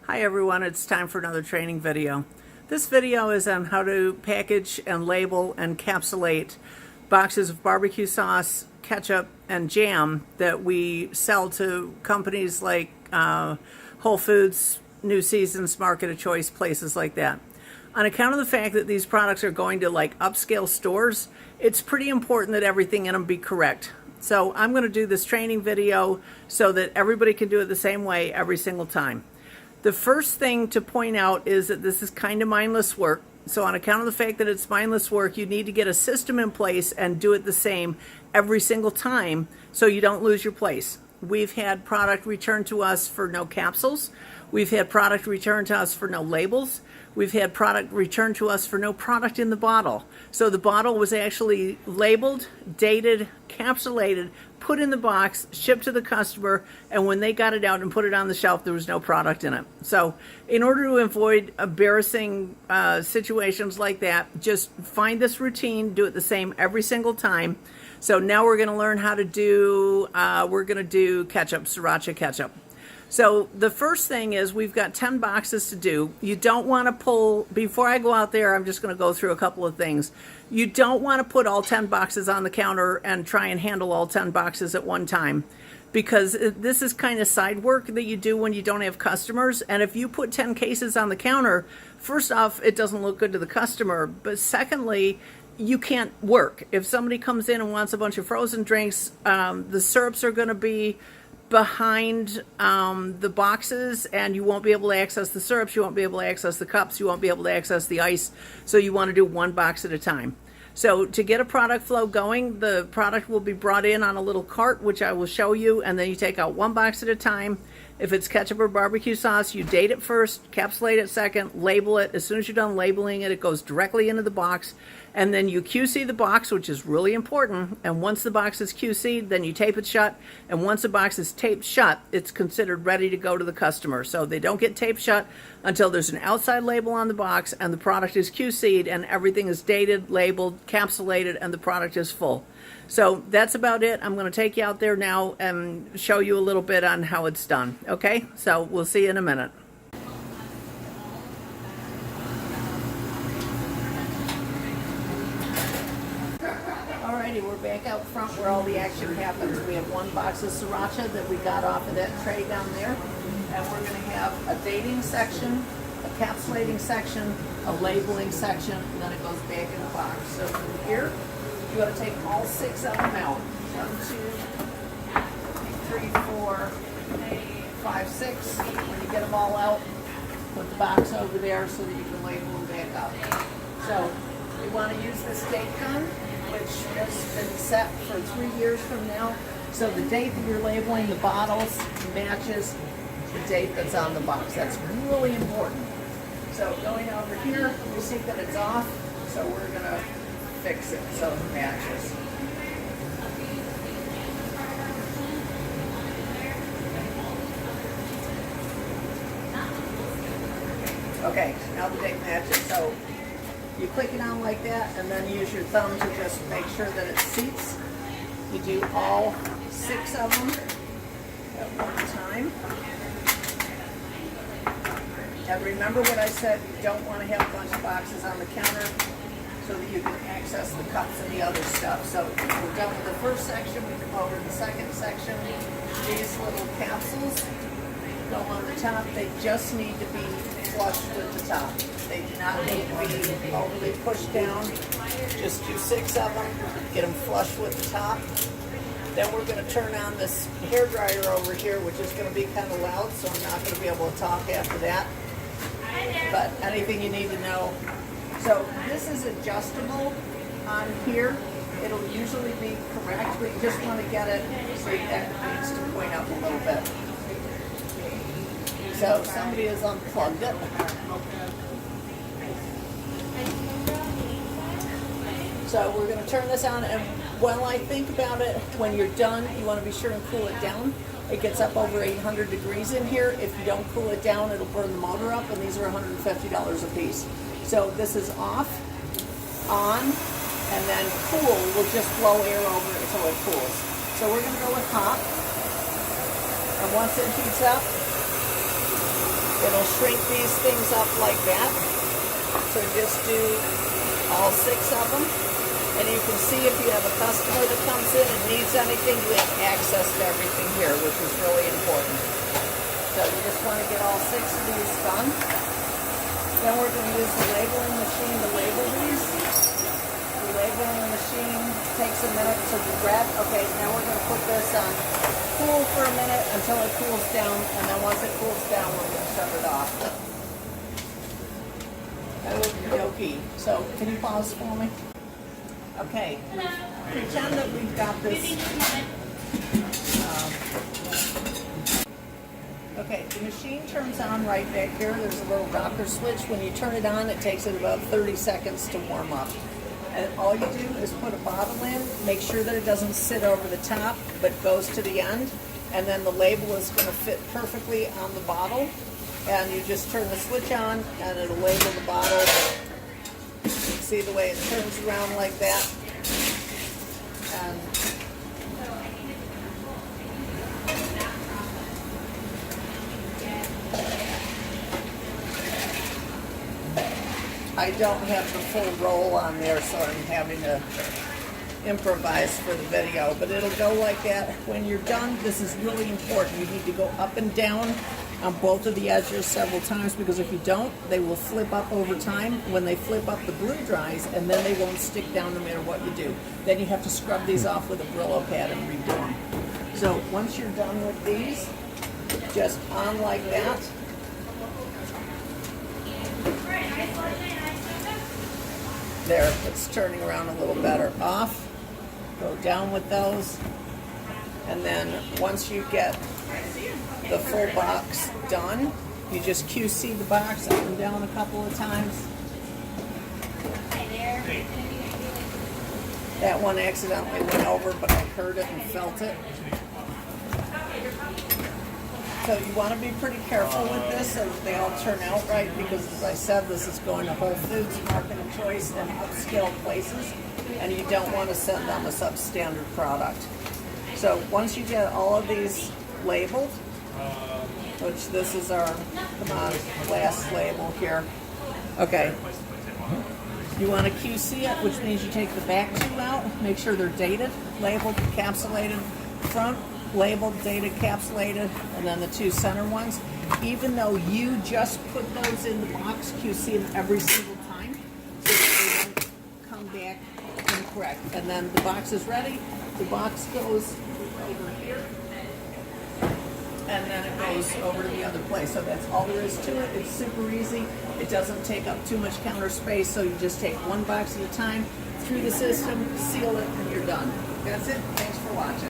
Hi everyone, it's time for another training video. This video is on how to package and label and encapsulate boxes of barbecue sauce, ketchup, and jam that we sell to companies like Whole Foods, New Seasons, Market of Choice, places like that. On account of the fact that these products are going to like upscale stores, it's pretty important that everything in them be correct. So I'm going to do this training video so that everybody can do it the same way every single time. The first thing to point out is that this is kind of mindless work. So on account of the fact that it's mindless work, you need to get a system in place and do it the same every single time so you don't lose your place. We've had product returned to us for no capsules. We've had product returned to us for no labels. We've had product returned to us for no product in the bottle. So the bottle was actually labeled, dated, capsulated, put in the box, shipped to the customer, and when they got it out and put it on the shelf, there was no product in it. So in order to avoid embarrassing situations like that, just find this routine, do it the same every single time. So now we're going to learn how to do, ketchup, sriracha ketchup. So the first thing is we've got 10 boxes to do. You don't want to pull, before I go out there, I'm just going to go through a couple of things. You don't want to put all 10 boxes on the counter and try and handle all 10 boxes at one time, because this is kind of side work that you do when you don't have customers. And if you put 10 cases on the counter, first off, it doesn't look good to the customer. But secondly, you can't work. If somebody comes in and wants a bunch of frozen drinks, the syrups are going to be behind the boxes, and you won't be able to access the syrups, you won't be able to access the cups, you won't be able to access the ice. So you want to do one box at a time. So to get a product flow going, the product will be brought in on a little cart, which I will show you, and then you take out one box at a time. If it's ketchup or barbecue sauce, you date it first, encapsulate it second, label it. As soon as you're done labeling it, it goes directly into the box. And then you QC the box, which is really important. And once the box is QC'd, then you tape it shut. And once the box is taped shut, it's considered ready to go to the customer. So they don't get taped shut until there's an outside label on the box and the product is QC'd and everything is dated, labeled, encapsulated, and the product is full. So that's about it. I'm going to take you out there now and show you a little bit on how it's done. Okay, so we'll see you in a minute. Alrighty, we're back out front where all the action happens. We have one box of sriracha that we got off of that tray down there. And we're going to have a dating section, a encapsulating section, a labeling section, and then it goes back in the box. So from here, you got to take all 6 of them out. 1, 2, 3, 4, 5, 6. When you get them all out, put the box over there so that you can label them back up. So you want to use this date gun, which has been set for 3 years from now. So the date that you're labeling the bottles matches the date that's on the box. That's really important. So going over here, you see that it's off, so we're going to fix it so it matches. Okay, now the date matches. So you click it on like that, and then use your thumb to just make sure that it seats. You do all 6 of them at one time. And remember what I said, you don't want to have a bunch of boxes on the counter so that you can access the cups and the other stuff. So we're done with the first section, we come over to the second section. These little capsules go on the top. They just need to be flush with the top. They do not need to be overly pushed down. Just do 6 of them, get them flush with the top. Then we're going to turn on this hair dryer over here, which is going to be kind of loud, so I'm not going to be able to talk after that. But anything you need to know. So this is adjustable on here. It'll usually be correct, but you just want to get it so that it needs to point up a little bit. So somebody has unplugged it. So we're going to turn this on, and while I think about it, when you're done, you want to be sure and cool it down. It gets up over 800 degrees in here. If you don't cool it down, it'll burn the motor up, and these are $150 a piece. So this is off, on, and then cool will just blow air over it until it cools. So we're going to go with hot. And once it heats up, it it'll shrink these things up like that. So just do all 6 of them. And you can see if you have a customer that comes in and needs anything, you have access to everything here, which is really important. So you just want to get all 6 of these done. Then we're going to use the labeling machine to label these. The labeling machine takes a minute to regret. Okay, now we're going to put this on cool for a minute until it cools down, and then once it cools down, we're going to shut it off. Okay, so can you pause for me? Okay, pretend that we've got this. Okay, the machine turns on right back here. There's a little rocker switch. When you turn it on, it takes it about 30 seconds to warm up. And all you do is put a bottle in, make sure that it doesn't sit over the top, but goes to the end. And then the label is going to fit perfectly on the bottle. And you just turn the switch on, and it'll label the bottle. See the way it turns around like that? And I don't have the full roll on there, so I'm having to improvise for the video, but it'll go like that. When you're done, this is really important. You need to go up and down on both of the edges several times, because if you don't, they will flip up over time. When they flip up, the glue dries, and then they won't stick down no matter what you do. Then you have to scrub these off with a Brillo pad and redo them. So once you're done with these, just on like that. There, it's turning around a little better. Off, go down with those, and then once you get the full box done, you just QC the box up and down a couple of times. That one accidentally went over, but I heard it and felt it. So you want to be pretty careful with this so that they all turn out right, because as I said, this is going to Whole Foods, Market and Choice, and upscale places, and you don't want to send them a substandard product. So once you get all of these labeled, which this is our, last label here. Okay. You want to QC it, which means you take the back 2 out, make sure they're dated, labeled, encapsulated, front, labeled, dated, encapsulated, and then the 2 center ones. Even though you just put those in the box, QC them every single time so that they don't come back incorrect. And then the box is ready. The box goes over here, and then it goes over to the other place. So that's all there is to it. It's super easy. It doesn't take up too much counter space, so you just take one box at a time through the system, seal it, and you're done. That's it. Thanks for watching.